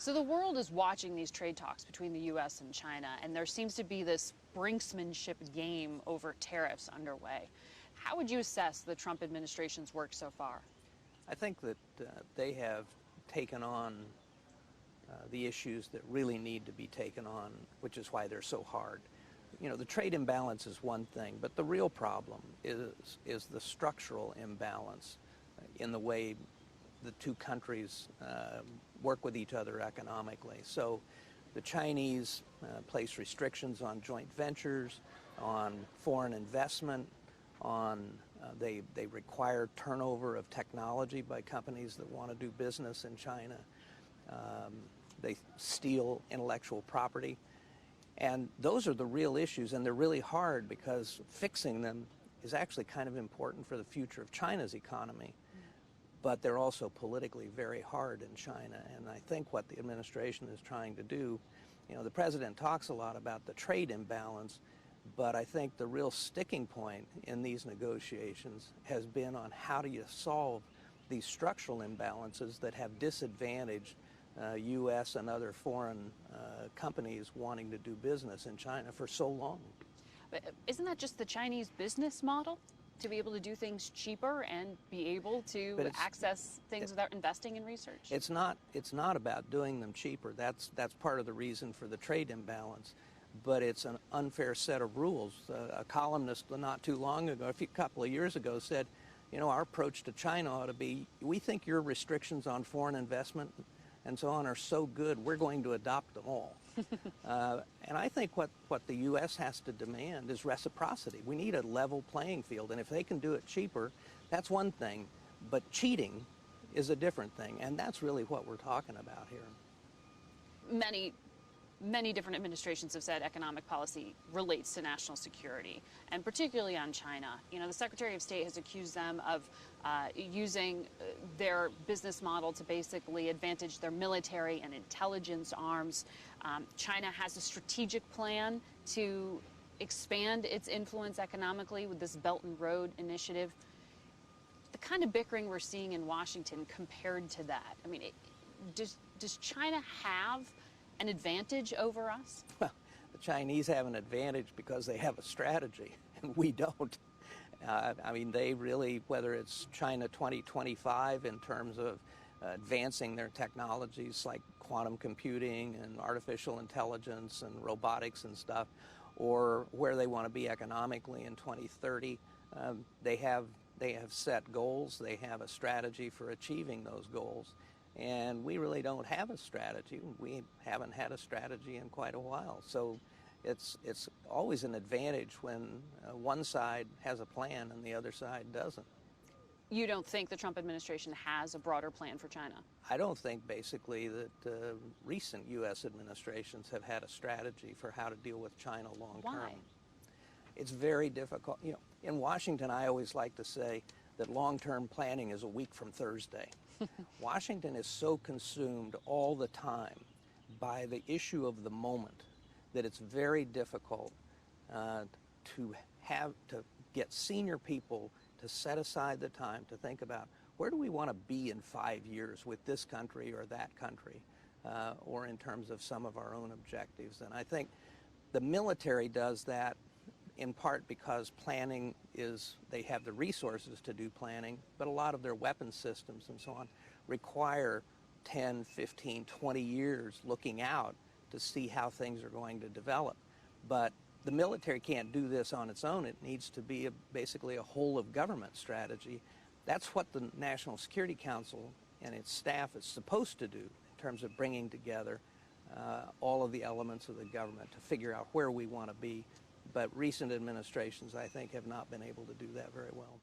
So the world is watching these trade talks between the U.S. and China, and there seems to be this brinksmanship game over tariffs underway. How would you assess the Trump administration's work so far? I think that they have taken on the issues that really need to be taken on, which is why they're so hard. You know, the trade imbalance is one thing, but the real problem is the structural imbalance in the way the two countries work with each other economically. So the Chinese place restrictions on joint ventures, on foreign investment, on they require turnover of technology by companies that want to do business in China. They steal intellectual property. And those are the real issues, and they're really hard because fixing them is actually kind of important for the future of China's economy. But they're also politically very hard in China. And I think what the administration is trying to do, you know, the president talks a lot about the trade imbalance, but I think the real sticking point in these negotiations has been on how do you solve these structural imbalances that have disadvantaged U.S. and other foreign companies wanting to do business in China for so long. But isn't that just the Chinese business model? To be able to do things cheaper and be able to access things without investing in research? It's not about doing them cheaper. That's part of the reason for the trade imbalance. But it's an unfair set of rules. A columnist not too long ago, a couple of years ago, said, you know, our approach to China ought to be, we think your restrictions on foreign investment and so on are so good, we're going to adopt them all. And I think what the U.S. has to demand is reciprocity. We need a level playing field, and if they can do it cheaper, that's one thing, but cheating is a different thing, and that's really what we're talking about here. Many different administrations have said economic policy relates to national security, and particularly on China. You know, the Secretary of State has accused them of using their business model to basically advantage their military and intelligence arms. China has a strategic plan to expand its influence economically with this Belt and Road initiative. The kind of bickering we're seeing in Washington compared to that, I mean, does China have an advantage over us? Well, the Chinese have an advantage because they have a strategy, and we don't. I mean, they really, whether it's China 2025 in terms of advancing their technologies like quantum computing and artificial intelligence and robotics and stuff, or where they want to be economically in 2030, they have set goals. They have a strategy for achieving those goals. And we really don't have a strategy. We haven't had a strategy in quite a while. So it's always an advantage when one side has a plan and the other side doesn't. You don't think the Trump administration has a broader plan for China? I don't think basically that recent U.S. administrations have had a strategy for how to deal with China long term. Why? It's very difficult. You know, in Washington, I always like to say that long-term planning is a week from Thursday. Washington is so consumed all the time by the issue of the moment that it's very difficult to get senior people to set aside the time to think about where do we want to be in 5 years with this country or that country, or in terms of some of our own objectives. And I think the military does that in part because planning they have the resources to do planning, but a lot of their weapons systems and so on require 10, 15, 20 years looking out to see how things are going to develop. But the military can't do this on its own. It needs to be basically a whole of government strategy. That's what the National Security Council and its staff is supposed to do in terms of bringing together all of the elements of the government to figure out where we want to be. But recent administrations, I think, have not been able to do that very well.